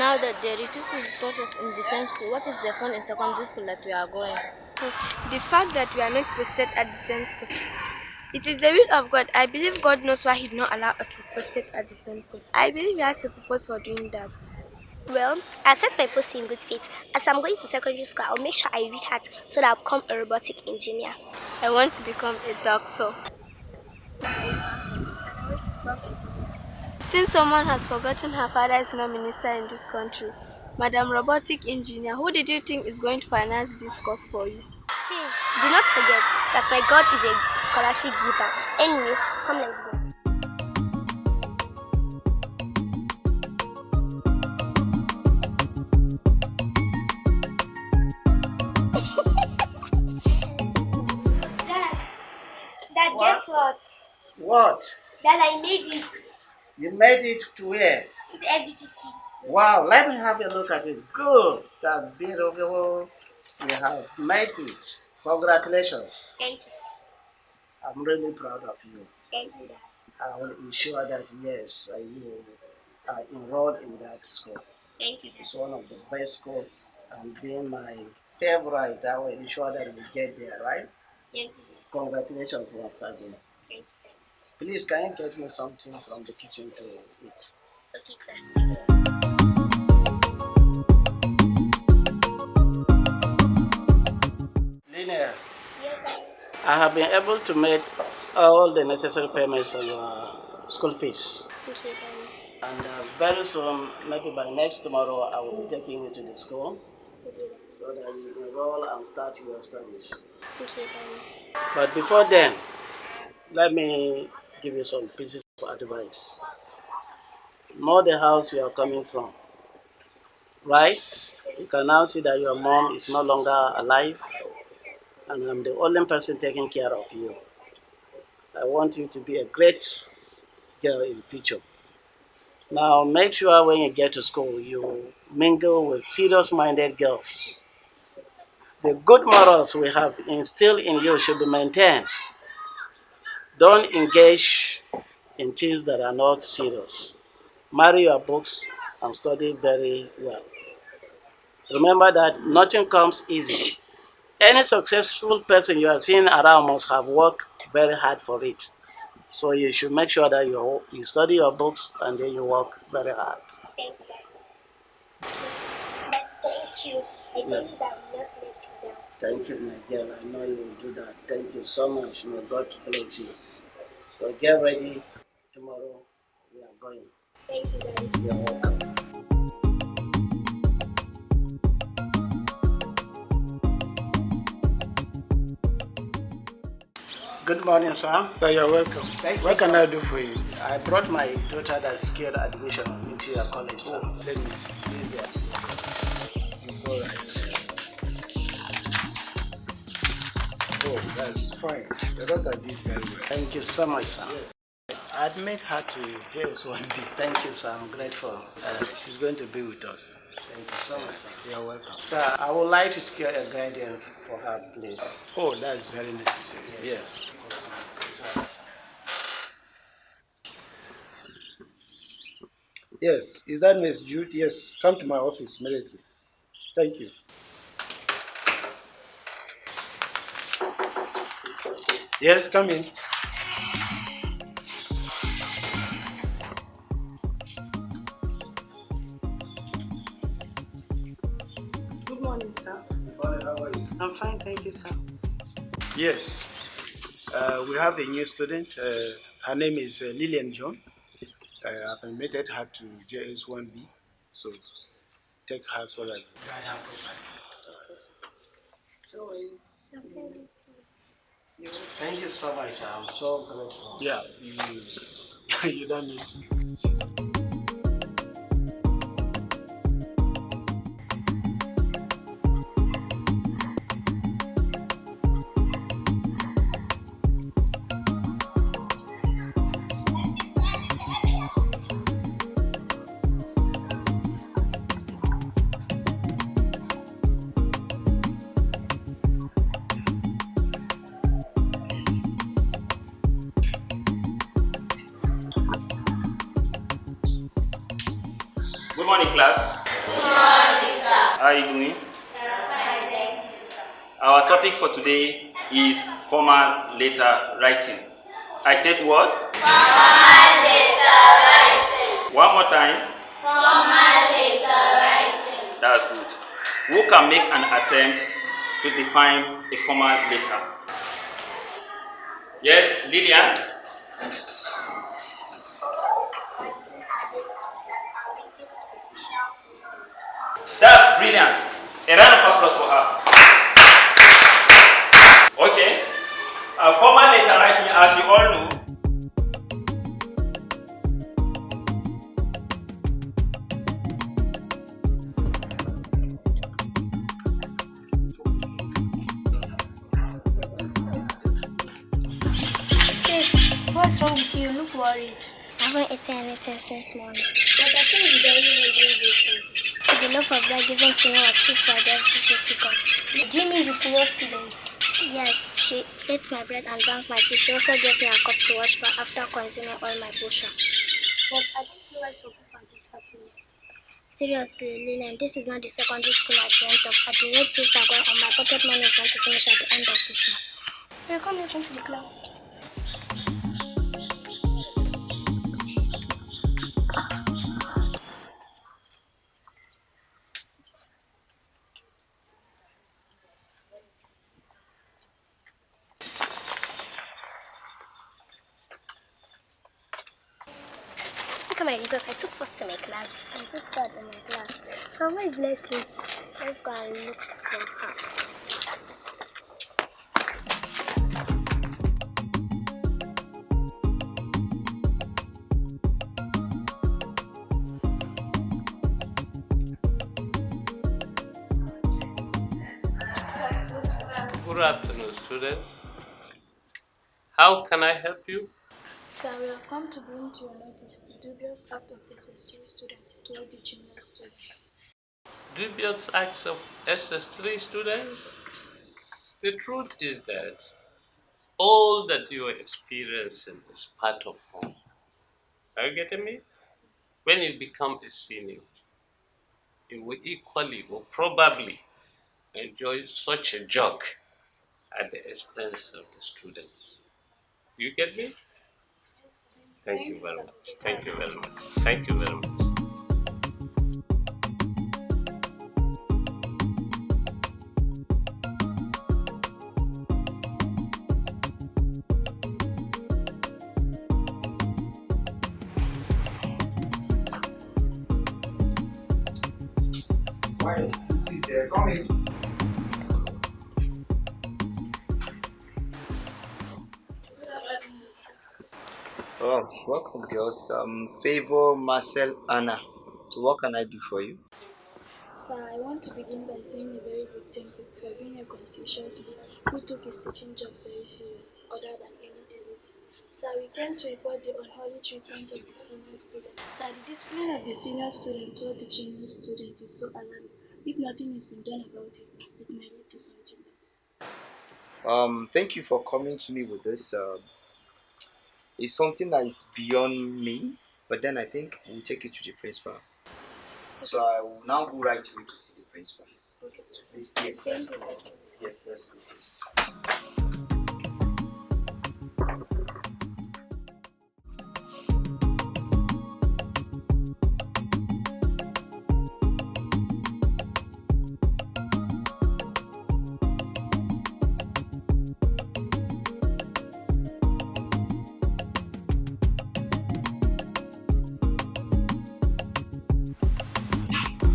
Now that they refuse to put us in the same school, what is the fun in secondary school that we are going? The fact that we are not posted at the same school. It is the will of God. I believe God knows why He did not allow us to posted at the same school. I believe He has a purpose for doing that. Well, I set my post in good faith. As I'm going to secondary school, I'll make sure I read hard so that I'll become a robotic engineer. I want to become a doctor. Since someone has forgotten her father is not minister in this country, Madam Robotic Engineer, who did you think is going to finance this course for you? Hey, do not forget that my God is a scholarship giver. Anyways, come let's go. Dad, Dad, What? guess what? What? Dad, I made it. You made it to where? It's FGTC. Wow, let me have a look at it. Good. That's beautiful. You have made it. Congratulations. Thank you. I'm really proud of you. Thank you, Dad. I will ensure that, yes, you are enrolled in that school. Thank you, Dad. It's one of the best schools, and being my favorite, I will ensure that you get there, right? Thank you, Dad. Congratulations once again. Thank you. Please, can you get me something from the kitchen to eat? Okay, sir. Linear, Yes, I have been able to make all the necessary payments for your school fees. sir. Okay, Daddy. And very soon, maybe by next tomorrow, I will be taking you to the school Okay, Daddy. so that you enroll and start your studies. Okay, Daddy. But before then, let me give you some pieces of advice. Know the house you are coming from, right? You can now see that your mom is no longer alive, and I'm the only person taking care of you. I want you to be a great girl in future. Now, make sure when you get to school, you mingle with serious-minded girls. The good morals we have instilled in you should be maintained. Don't engage in things that are not serious. Marry your books and study very well. Remember that nothing comes easy. Any successful person you are seeing around must have worked very hard for it. So you should make sure that you study your books and then you work very hard. Thank you, Daddy. Dad, thank you. I promise I will not let you down. Thank you, my girl. I know you will do that. Thank you so much. May God bless you. So get ready. Tomorrow we are going. Thank you, Daddy. You're welcome. Good morning, sir. You're welcome. Thank you, What can sir. I do for you? I brought my daughter that secured admission into your college, sir. Let me see. Please there. It's all right. Oh, that's fine. Your daughter did very well. Thank you so much, sir. Yes. Admit her to JS1B. Thank you, sir. I'm grateful. She's going to be with us. Thank you so much, sir. You're welcome. Sir, I would like to secure a guardian for her, please. Oh, that's very necessary. Yes. Yes. Is that Miss Jude? Yes. Come to my office immediately. Thank you. Yes, come in. Good morning, sir. How are you? I'm fine, thank you, sir. Yes. We have a new student. Her name is Lillian John. I've admitted her to JS1B. So take her so that you guide her properly. How are you? Thank you so much, sir. I'm so grateful. Yeah, you don't need to. Good morning, class. How are you doing? Our topic for today is formal letter writing. I said what? Formal letter writing. One more time. Formal letter writing. That's good. Who can make an attempt to define a formal letter? Yes, Lillian? That's brilliant. A round of applause for her. Okay. Formal letter writing, as you all know, Faith, what's wrong with you? You look worried. I haven't eaten anything since morning. But I saw you very breakfast. The love of blood given to me was since my dad to got. Do you mean the senior student? Yes, she ate my bread and drank my tea. She also gave me a cup to wash for after consuming all my potion. But I don't see why some people are discussing this. Seriously, Lillian, this is not the secondary school I dreamt of. At the rate things are going on, my pocket money is going to finish at the end of this month. Will you come listen to the class? Look at my result. I took first in my class. I took third in my class. Mama is blessing. Let's go and look for her. Good afternoon, students. How can I help you? Sir, we have come to bring to your notice the dubious act of SS3 student toward the junior students. Dubious acts of SS3 students? The truth is that all that you are experiencing is part of fun. Are you getting me? When you become a senior, you will equally or probably enjoy such a joke at the expense of the students. Do you get me? Thank you very much. Thank you very much. Thank you very much. Why is this there? Come in. Oh, welcome, girls. Favor Marcel Anna. So, what can I do for you? Sir, I want to begin by saying a very big thank you for being a conscientious man who took his teaching job very serious, other than any everything. Sir, we came to report the unholy treatment of the senior student. Sir, the discipline of the senior student toward the junior student is so alarming. If nothing has been done about it, it may lead to something else. Thank you for coming to me with this. It's something that is beyond me, but then I think we'll take it to the principal. Okay. So I will now go right away to see the principal. Okay. So please, yes, let's go. Yes, let's go, please.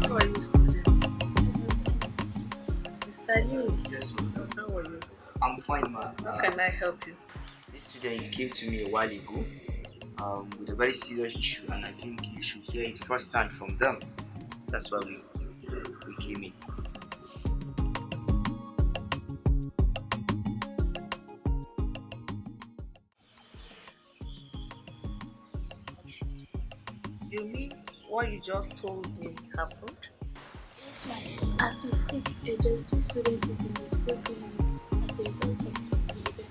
How are you, students? Mr. Liu, Yes, ma'am. how are you? I'm fine, ma'am. How can I help you? This student came to me a while ago with a very serious issue, and I think you should hear it firsthand from them. That's why we came in. You mean what you just told me happened? Yes, ma'am. As we speak, a JS2 student is in the school cleaning as a result of the event.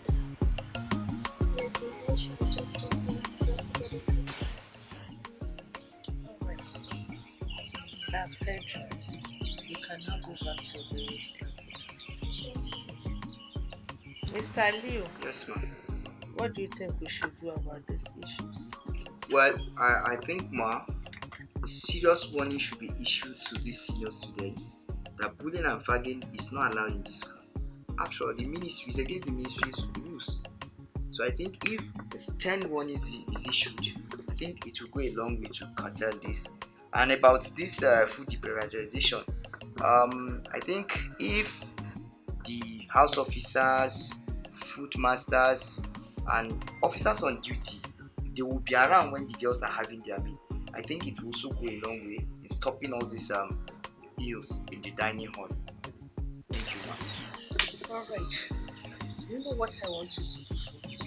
Yes, the head should just told me it's not together. Alright. I've heard you. Mr. Leo, Yes, ma'am. what do you think we should do about these issues? Well, I think, ma, a serious warning should be issued to this senior student that bullying and fagging is not allowed in this school. After all, the ministry is against the ministry's rules. So I think if a stern warning is issued, I think it will go a long way to curtail this. And about this food deprioritization, I think if the house officers, food masters, and officers on duty, they will be around when the girls are having their meal, I think it will also go a long way in stopping all these deals in the dining hall. Thank you, ma'am. Alright. Do you know what I want you to do for me?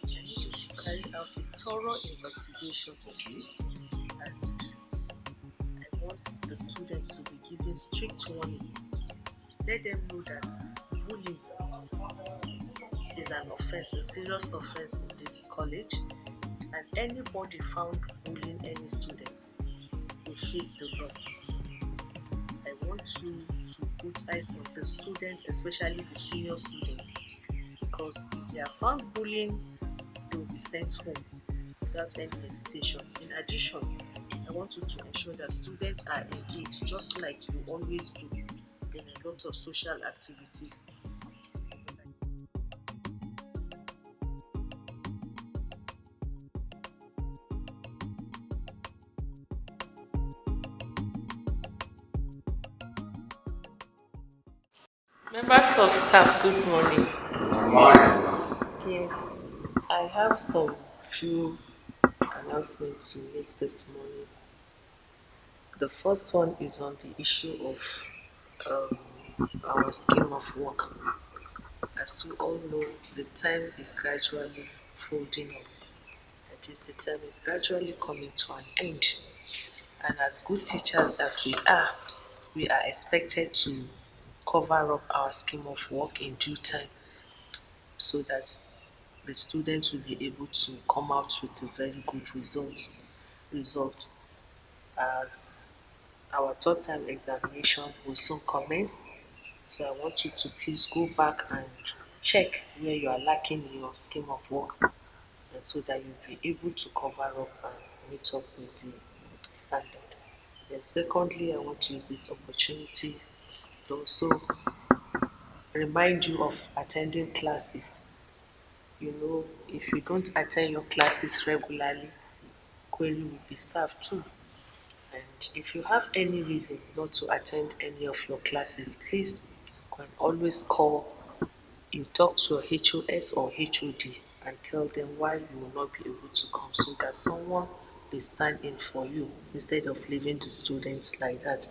I need you to carry out a thorough investigation. Okay. And I want the students to be given strict warning. Let them know that bullying is an offense, a serious offense in this college, and anybody found bullying any students will face the law. I want you to put eyes on the students, especially the senior students, because if they are found bullying, they will be sent home without any hesitation. In addition, I want you to ensure that students are engaged, just like you always do, in a lot of social activities. Members of staff, good morning. Good morning. Yes, I have some few announcements to make this morning. The first one is on the issue of our scheme of work. As you all know, the time is gradually folding up. That is, the term is gradually coming to an end. And as good teachers that we are expected to cover up our scheme of work in due time so that the students will be able to come out with a very good result as our third term examination will soon commence. So I want you to please go back and check where you are lacking in your scheme of work, and so that you'll be able to cover up and meet up with the standard. Then secondly, I want to use this opportunity to also remind you of attending classes. You know, if you don't attend your classes regularly, query will be served too. And if you have any reason not to attend any of your classes, please you can always call, you talk to your HOS or HOD and tell them why you will not be able to come so that someone will stand in for you instead of leaving the students like that.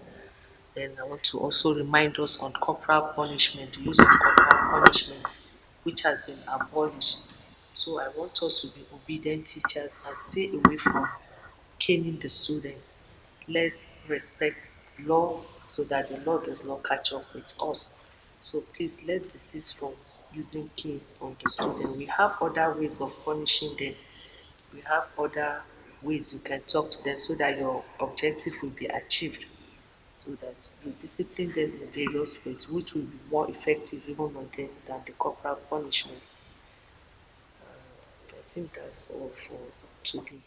Then I want to also remind us on corporal punishment, the use of corporal punishment, which has been abolished. So I want us to be obedient teachers and stay away from caning the students. Let's respect law so that the law does not catch up with us. So please, let's desist from using cane on the student. We have other ways of punishing them. We have other ways you can talk to them so that your objective will be achieved, so that you discipline them in various ways, which will be more effective even on them than the corporal punishment. I think that's all for today.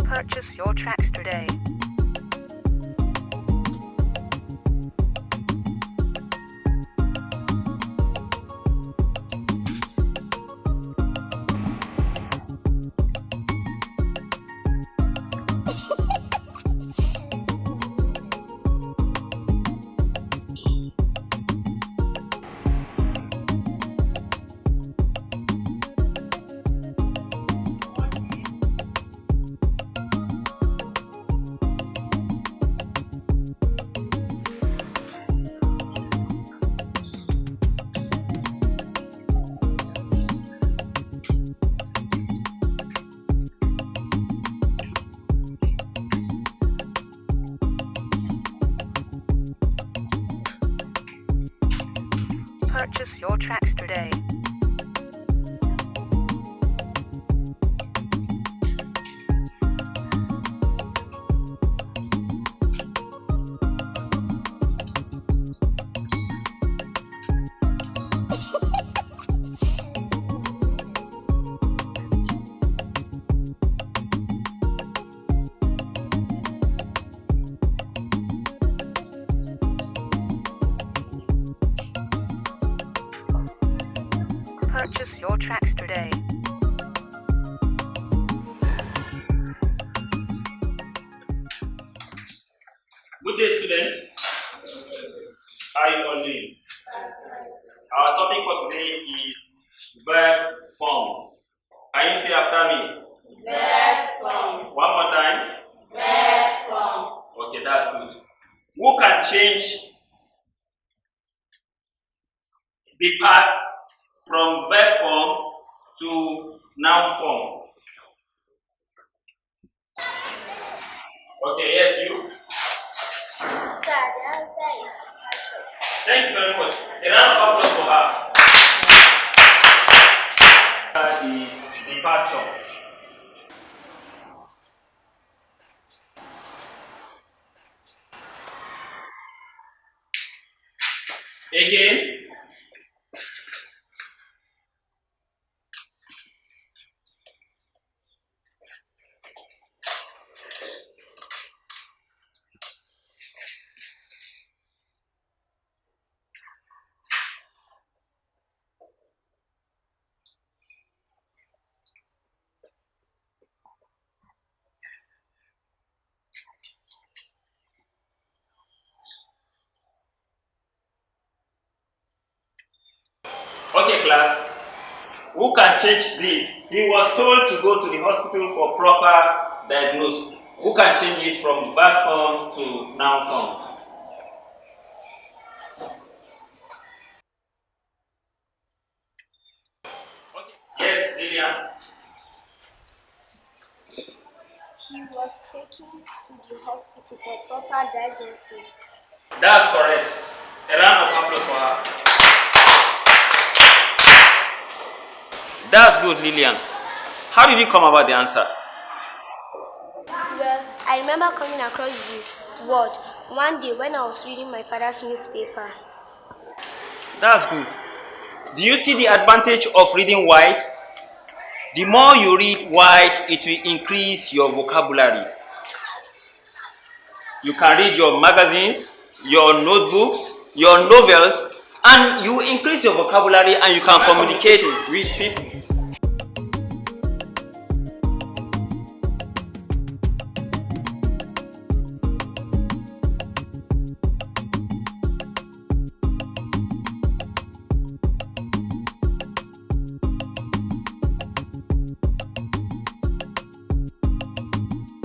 Purchase your tracks today. Purchase your tracks today. Purchase your tracks today. Good day, students. How are you all doing? Our topic for today is verb form. Can you say after me? Verb form. One more time. Verb form. Okay, that's good. Who can change the part from verb form to noun form? Okay, yes, you. Sir, the answer is departure. Thank you very much. A round of applause for her. That is departure. Again. Okay, class. Who can change this? He was told to go to the hospital for proper diagnosis. Who can change it from verb form to noun form? Okay. Yes, Lillian. He was taken to the hospital for proper diagnosis. That's correct. A round of applause for her. That's good, Lillian. How did you come about the answer? Well, I remember coming across the word one day when I was reading my father's newspaper. That's good. Do you see the advantage of reading wide? The more you read wide, it will increase your vocabulary. You can read your magazines, your notebooks, your novels, and you increase your vocabulary and you can communicate with people.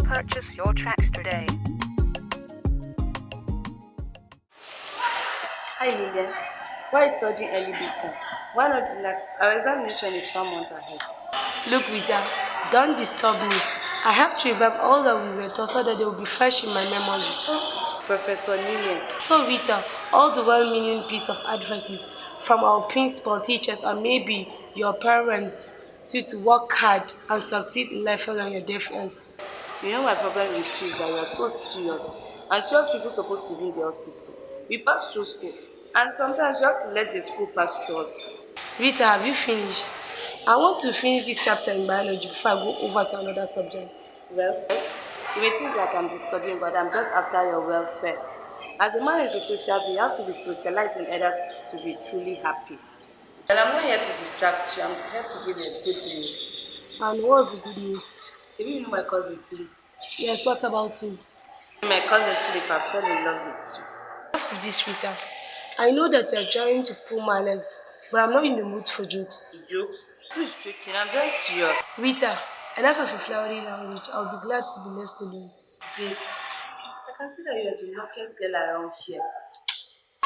Purchase your tracks today. Hi Lillian, why are you studying early this time? Why not relax? Our examination is 1 month ahead. Look Rita, don't disturb me. I have to revamp all that we were taught so that they will be fresh in my memory. Professor Lillian. So Rita, all the well-meaning piece of advice is from our principal, teachers, and maybe your parents to work hard and succeed in life on your deaf ears. You know my problem with you is that you are so serious. And serious people supposed to be in the hospital. We pass through school. And sometimes you have to let the school pass through us. Rita, have you finished? I want to finish this chapter in biology before I go over to another subject. Well, you may think like I'm disturbing, but I'm just after your welfare. As a man is a social being, you have to be socialized in order to be truly happy. And I'm not here to distract you, I'm here to give you good news. And what's the good news? So you know my cousin Philip? Yes, what about him? My cousin Philip, I fell in love with you. Enough of this, Rita. I know that you're trying to pull my legs, but I'm not in the mood for jokes. Jokes? Who's joking? I'm very serious. Rita, enough of your flowery language. I'll be glad to be left alone. Babe, I can see that you're the luckiest girl around here.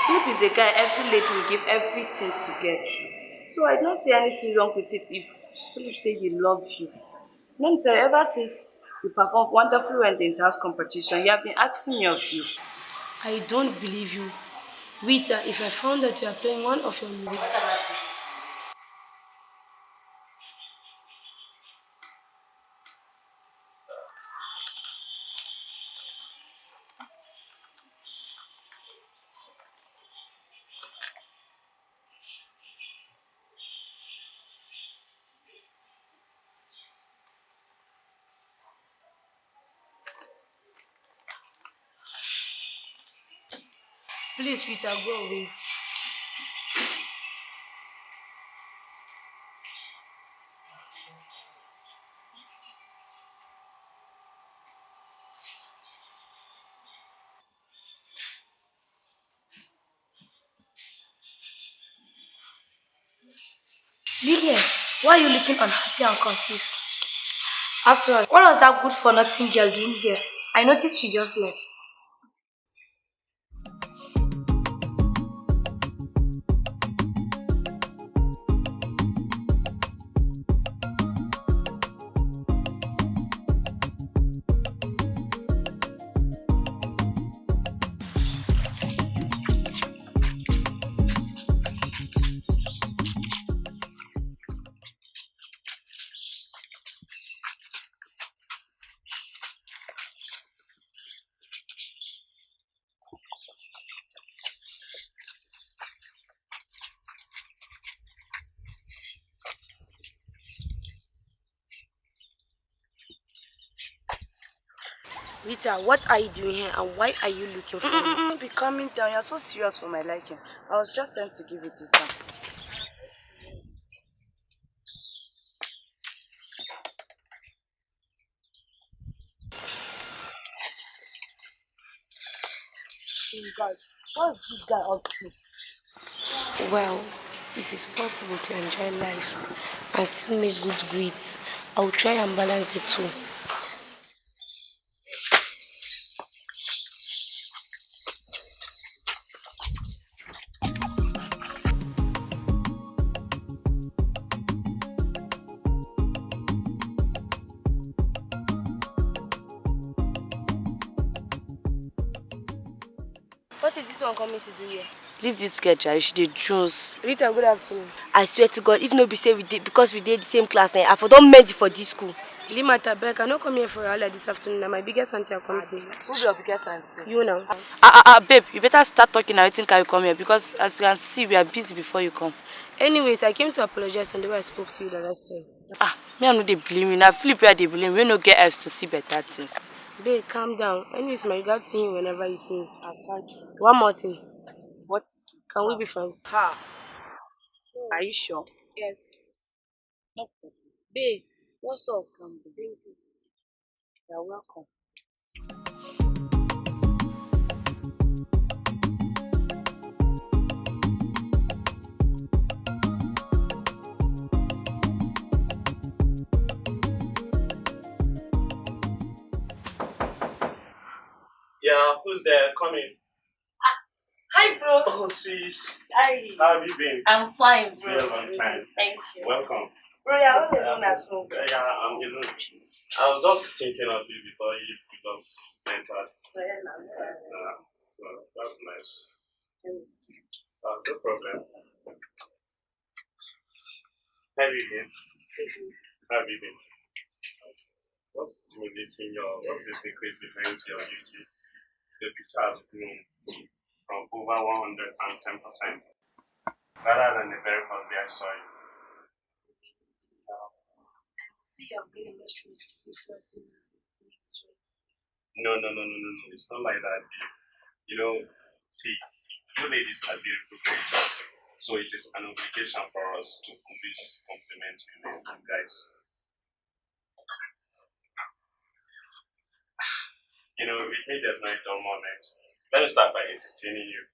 Philip is a guy every lady will give everything to get. So I don't see anything wrong with it if Philip says he loves you. Let me tell you, ever since you performed wonderfully well in the inter-house competition, you have been asking me of you. I don't believe you. Rita, if I found that you are playing one of your music. Please, Rita, go away. Lillian, why are you looking unhappy and confused? After all, what was that good for nothing girl doing here? I noticed she just left. Rita, what are you doing here and why are you looking for me? Be calming down. You're so serious for my liking. I was just sent to give you this one. Hey guys, what's this guy up to? Well, it is possible to enjoy life and still make good grades. I'll try and balance it too. What is this one coming to do here? Leave this girl, child. She did choose. Rita, good afternoon. I swear to God, if no be say we did because we did the same class, I for don't mend you for this school. Lima Tabek, I not come here for your like this afternoon. Now my biggest auntie are coming to me. Who's your biggest auntie? You now. Babe, you better start talking. I think I will come here because as you can see, we are busy before you come. Anyways, I came to apologize on the way I spoke to you the last time. Me I know they blame me. Now Philip where they blame me. We no get us to see better things. Babe, calm down. Anyways, my regards to you whenever you see me. One more thing. What? Can we be friends? Ha. Are you sure? Yes. No. Babe, what's up? Thank you. You're welcome. Yeah, who's there? Coming. Hi, bro. Oh, sis. Hi. How have you been? I'm fine, bro. Been a long time. Thank you. Welcome. Bro, you're all alone at home. Yeah, I'm alone. I was just thinking of you before you just entered. So that's nice. No problem. How have you been? How have you been? What's stimulating what's the secret behind your beauty? The picture has grown from over 110%. Rather than the very first day I saw you. See, I've been in mysteries reflecting. No. It's not like that. You know, see, you ladies are beautiful creatures. So it is an obligation for us to always compliment you guys. You know, with me, there's no dull moment. Let me start by entertaining you.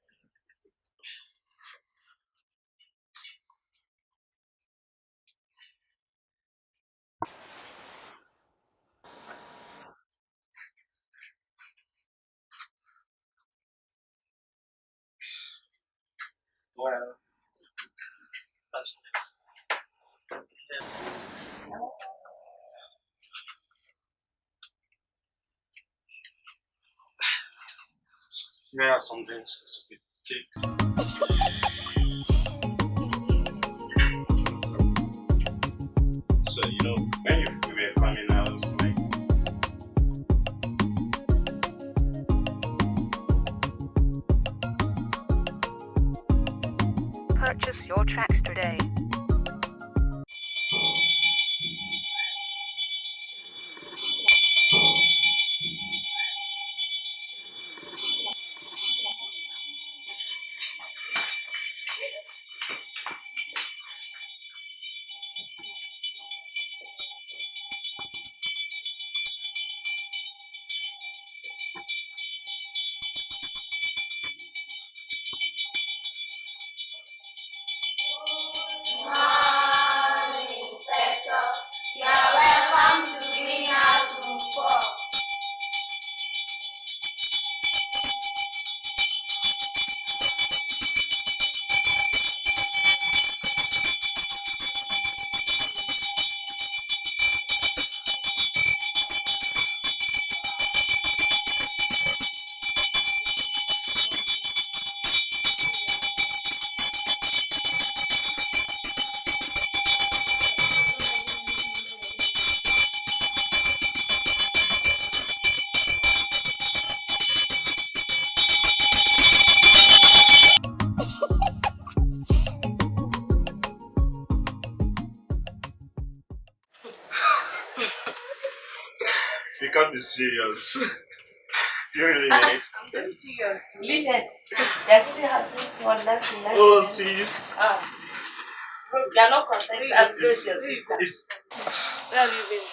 Well, that's nice. Here are some things to be So, when we were coming, I was like, Purchase your tracks today. You can't be serious. You really mean it? I'm very serious. Lillian, there's still having one left in life. Oh, serious? Bro, you're not consenting to raise your sister. Where have you been?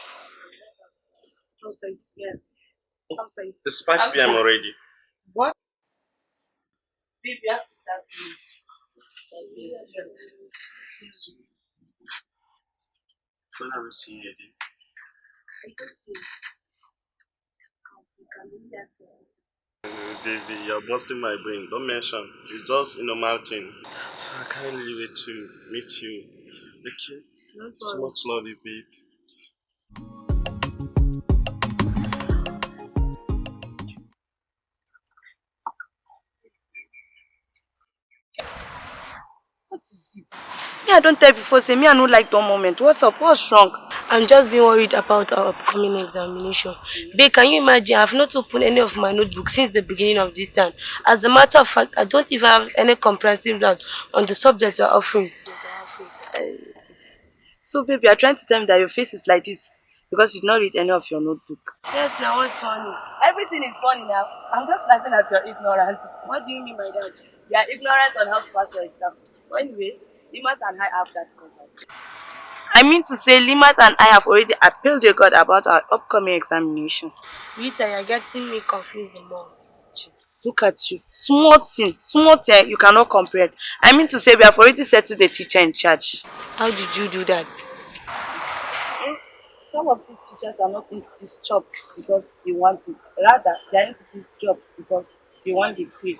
Outside, yes. Outside. It's 5 p.m. already. What? Babe, you have to start doing. When I will see you again. I can see. Can you ask your sister? Baby, you're busting my brain. Don't mention. It's just a normal thing. So I can't leave it to meet you. Okay? Don't So worry. much love you, babe. What is it? Me, I don't tell before, say me, I don't like that moment. What's up? What's wrong? I'm just being worried about our upcoming examination. Babe, can you imagine? I've not opened any of my notebooks since the beginning of this time. As a matter of fact, I don't even have any comprehensive notes on the subject you're offering. So, baby, you're trying to tell me that your face is like this because you did not read any of your notebook. Yes, now what's funny? Everything is funny now. I'm just laughing at your ignorance. What do you mean by that? You are ignorant on how to pass your exam. Anyway, Limat and I have that covered. I mean to say, Limat and I have already appealed to God about our upcoming examination. Rita, you're getting me confused more. Look at you. Small thing, you cannot comprehend. I mean to say, we have already settled the teacher in charge. How did you do that? Some of these teachers are not into this job because they want it. Rather, they are into this job because they want the pay.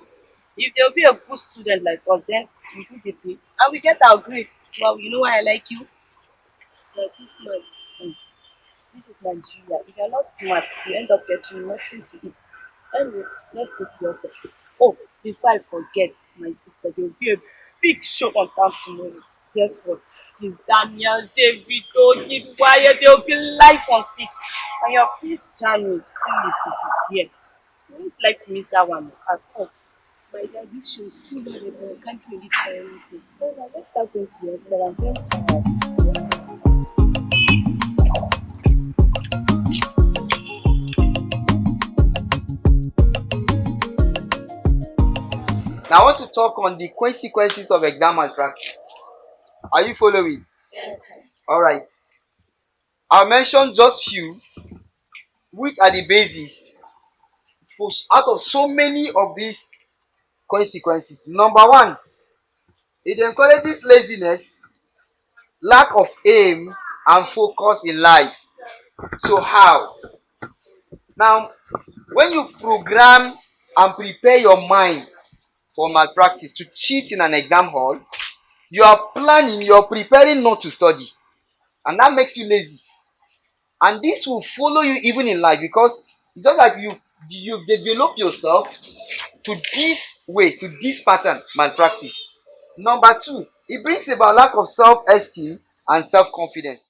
If they'll be a good student like us, then we do the pay and we get our grade. Well, you know why I like you? You're too smart. This is Nigeria. If you're not smart, you end up getting nothing to eat. Anyway, let's go to your step. Oh, before I forget, my sister, there will be a big show on town tomorrow. Guess what? It's Daniel, David, Gid, Wire, they'll be live on stage. And your Prince Charming, only to be there. You won't like to miss that one at all. My dad, this show is too bad, but I can't really try anything. So now let's start going to your step. I'm very tired. Now I want to talk on the consequences of exam malpractice. Are you following? Yes, sir. Alright. I'll mention just few which are the basis for out of so many of these consequences. Number one, it encourages laziness, lack of aim, and focus in life. So how? Now, when you program and prepare your mind for malpractice to cheat in an exam hall, you are planning, you're preparing not to study, and that makes you lazy. And this will follow you even in life because it's just like you've developed yourself to this way to this pattern malpractice. Number two, it brings about lack of self-esteem and self-confidence.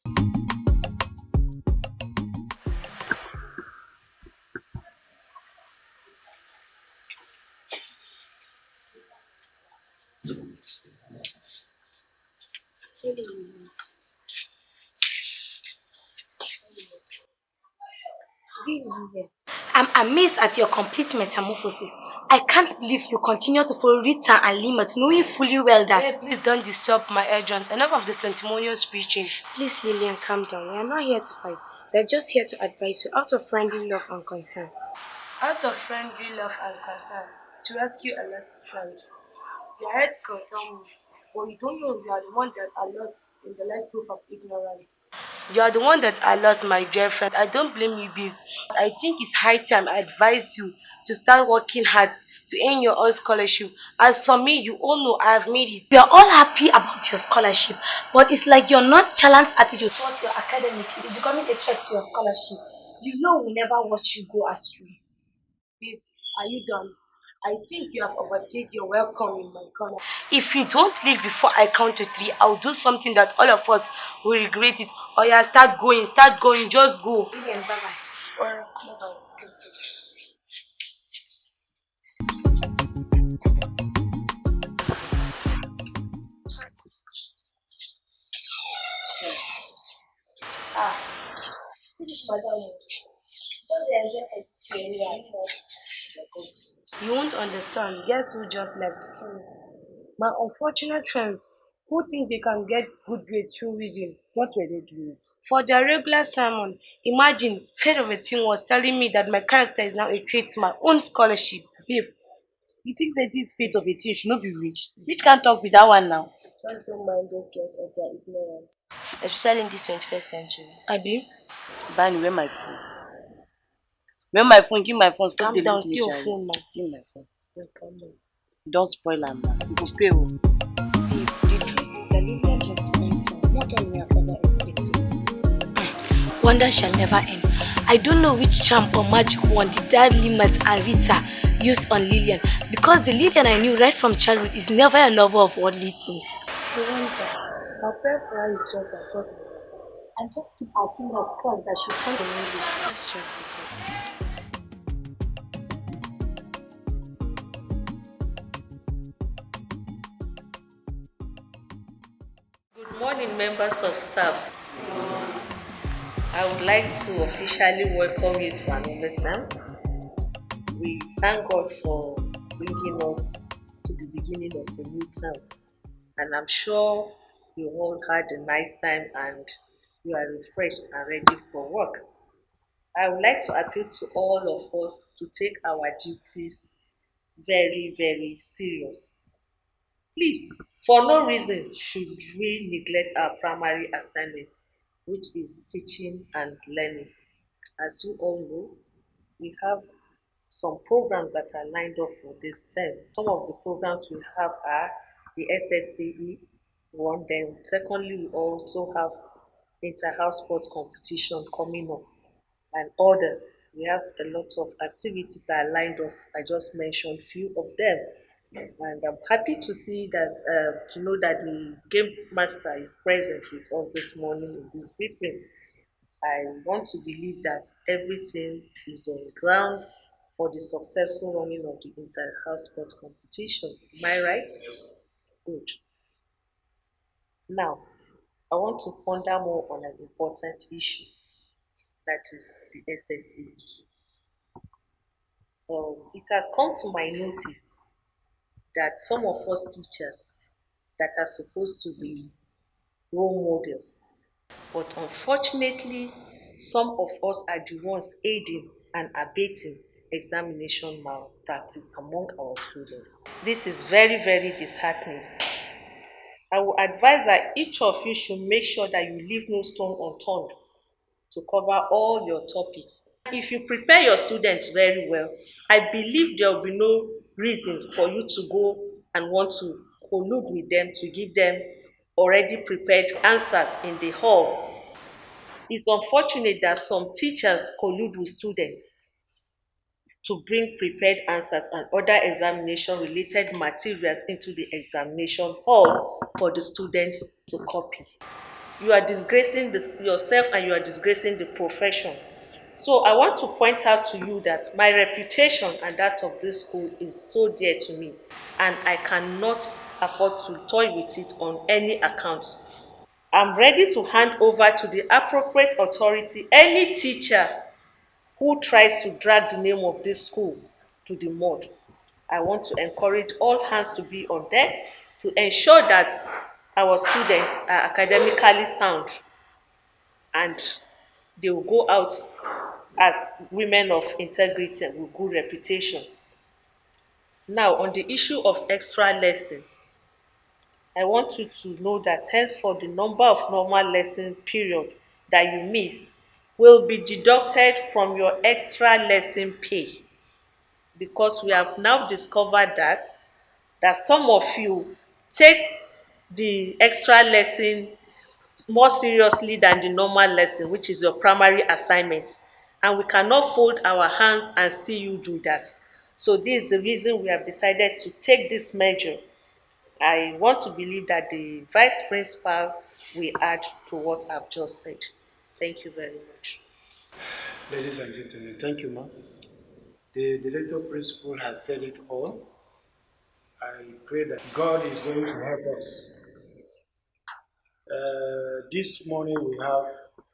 I'm amazed at your complete metamorphosis. I can't believe you continue to follow Rita and Limit, knowing fully well that. Hey, please don't disturb my urgent. Enough of the sentimental preaching. Please, Lillian, calm down. We are not here to fight. We are just here to advise you out of friendly love and concern. Out of friendly love and concern, to rescue a lost friend. Your head concern me, but you don't know you are the one that are lost in the light proof of ignorance. You are the one that I lost, my dear friend. I don't blame you, babes. I think it's high time I advise you to start working hard to earn your own scholarship. As for me, you all know I have made it. We are all happy about your scholarship, but it's like your nonchalant attitude towards your academic is becoming a threat to your scholarship. You know we never watch you go astray. Babes, are you done? I think you have overstayed your welcome in my corner. If you don't leave before I count to three, I'll do something that all of us will regret it. Oh yeah, start going, just go. Vivian, bye-bye. Or bye-bye. Ah, see this madam. Don't they enjoy experience? You won't understand. Guess who just left? My unfortunate friends who think they can get good grades through reading. What were they doing? For their regular sermon, imagine, fate of a team was telling me that my character is now a trait to my own scholarship. Babe, you think that this fate of a team should not be rich? Rich can't talk with that one now. Just don't mind those girls of their ignorance. Especially in this 21st century. Abi, Bani, where my phone? Where my phone? Give my phone. Stop calm the down, look see me, your child. phone now. Give my phone. Yeah, calm down. Don't spoil am now. You go pay o. Babe, the truth is that Lillian has to bring from more than we have ever expected. Wonder shall never end. I don't know which charm or magic wand the dad Limat and Rita used on Lillian, because the Lillian I knew right from childhood is never a lover of worldly things. No wonder. Our prayer for her is just that God will. And just keep our fingers crossed that she'll turn the new leaf. That's just it. Good morning, members of staff. I would like to officially welcome you to another term. We thank God for bringing us to the beginning of the new term, and I'm sure you all had a nice time and you are refreshed and ready for work. I would like to appeal to all of us to take our duties very, very serious. Please, for no reason should we neglect our primary assignments, which is teaching and learning. As you all know, we have some programs that are lined up for this term. Some of the programs we have are the SSCE one. Then secondly, we also have inter-house sports competition coming up and others. We have a lot of activities that are lined up. I just mentioned few of them. And I'm happy to see that, to know that the game master is present with us this morning in this briefing. I want to believe that everything is on ground for the successful running of the inter-house sports competition. Am I right? Good. Now, I want to ponder more on an important issue, that is the SSC. It has come to my notice that some of us teachers that are supposed to be role models, but unfortunately, some of us are the ones aiding and abetting examination malpractice among our students. This is very, very disheartening. I will advise that each of you should make sure that you leave no stone unturned to cover all your topics. If you prepare your students very well, I believe there will be no reason for you to go and want to collude with them to give them already prepared answers in the hall. It's unfortunate that some teachers collude with students. to bring prepared answers and other examination related materials into the examination hall for the students to copy. You are disgracing yourself and you are disgracing the profession. So I want to point out to you that my reputation and that of this school is so dear to me, and I cannot afford to toy with it on any account. I'm ready to hand over to the appropriate authority any teacher who tries to drag the name of this school to the mud. I want to encourage all hands to be on deck to ensure that our students are academically sound and they will go out as women of integrity and with good reputation. Now, on the issue of extra lesson, I want you to know that henceforth the number of normal lesson period that you miss will be deducted from your extra lesson pay, because we have now discovered that some of you take the extra lesson more seriously than the normal lesson, which is your primary assignment, and we cannot fold our hands and see you do that. So this is the reason we have decided to take this measure. I want to believe that the vice principal will add to what I've just said. Thank you very much. Ladies and gentlemen, thank you, ma'am. The director principal has said it all. I pray that God is going to help us. This morning we have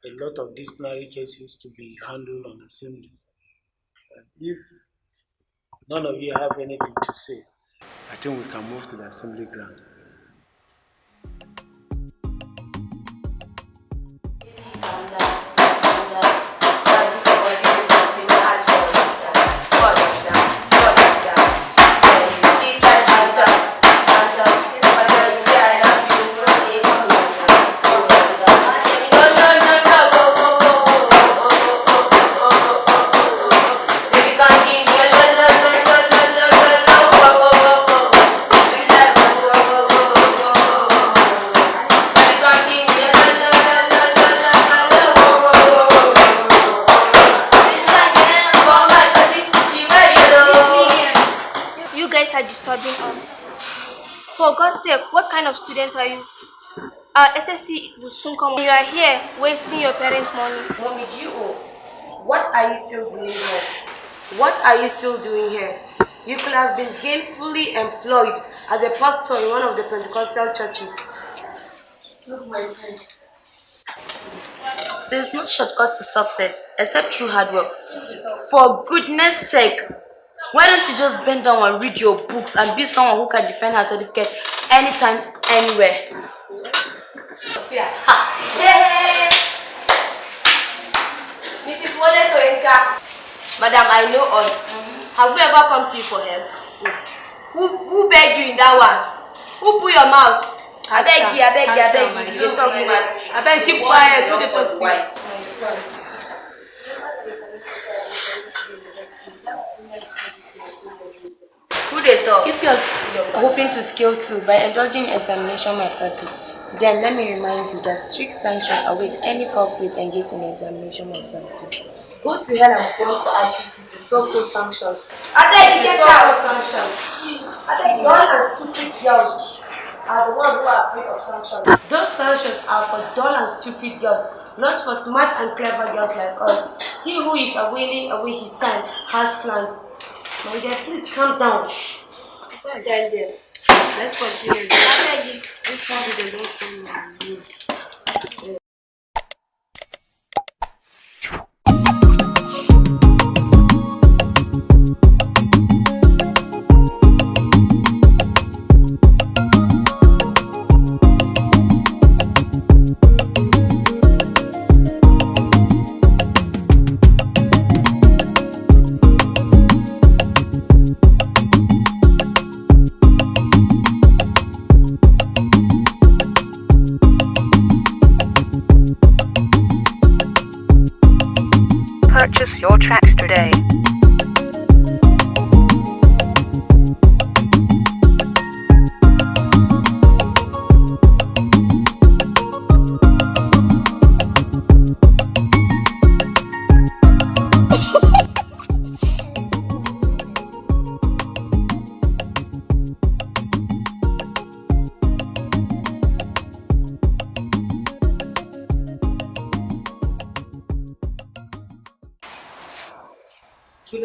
a lot of disciplinary cases to be handled on assembly. If none of you have anything to say, I think we can move to the assembly ground. You guys are disturbing us. For God's sake, what kind of students are you? Our SSC will soon come. You are here wasting your parents' money. Mommy G.O., what are you still doing here? What are you still doing here? You could have been gainfully employed as a pastor in one of the Pentecostal churches. Look, my friend. There's no shortcut to success except through hard work. For goodness sake, why don't you just bend down and read your books and be someone who can defend her certificate anytime, anywhere? Hey! Mrs. Wole Soyinka. Madam, I know all. Have we ever come to you for help? Who begged you in that one? Who put your mouth? I beg you. You don't talk much. I beg, keep quiet. Who they talk quiet? Who they talk? If you're hoping to scale through by indulging examination malpractice, then let me remind you that strict sanction awaits any culprit engaged in examination malpractice. Go to hell and come to ashes with the so-called sanctions. I beg you, get out. Sanctions. Dull and stupid girls are the ones who are afraid of sanctions. Those sanctions are for dull and stupid girls, not for smart and clever girls like us. He who is wailing away his time has plans. My dear, please calm down. Let's continue. I beg you. This will be the last time. Purchase your tracks today.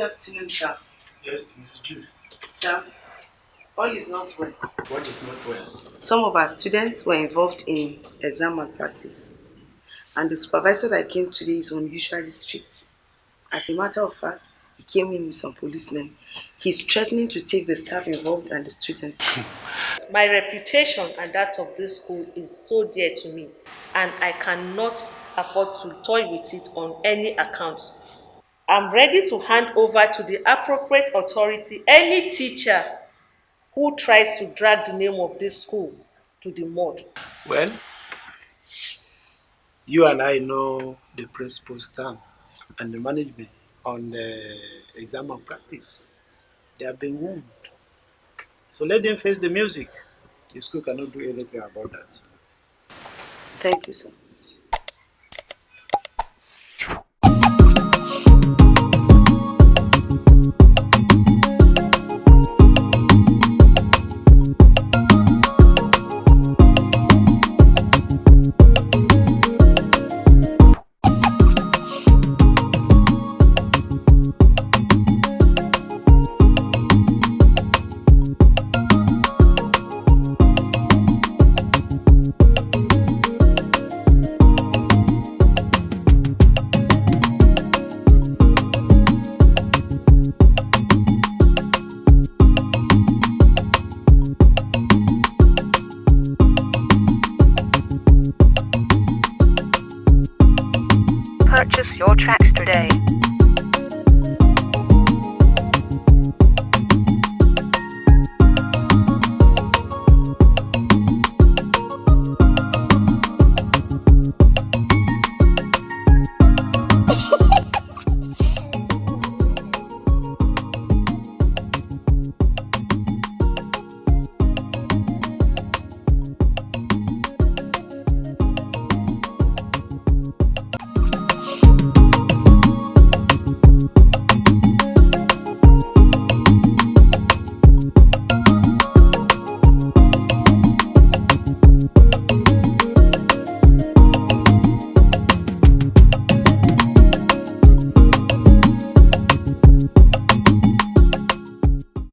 afternoon, sir. Yes, Mrs. Jude. Sir, all is not well. What is not well? Some of our students were involved in exam malpractice, and the supervisor that came today is unusually strict. As a matter of fact, he came in with some policemen. He's threatening to take the staff involved and the students. My reputation and that of this school is so dear to me, and I cannot afford to toy with it on any account. I'm ready to hand over to the appropriate authority any teacher who tries to drag the name of this school to the mud. Well, you and I know the principal's stand and the management on the exam malpractice. They have been warned. So let them face the music. The school cannot do anything about that. Thank you, sir. Purchase your tracks today.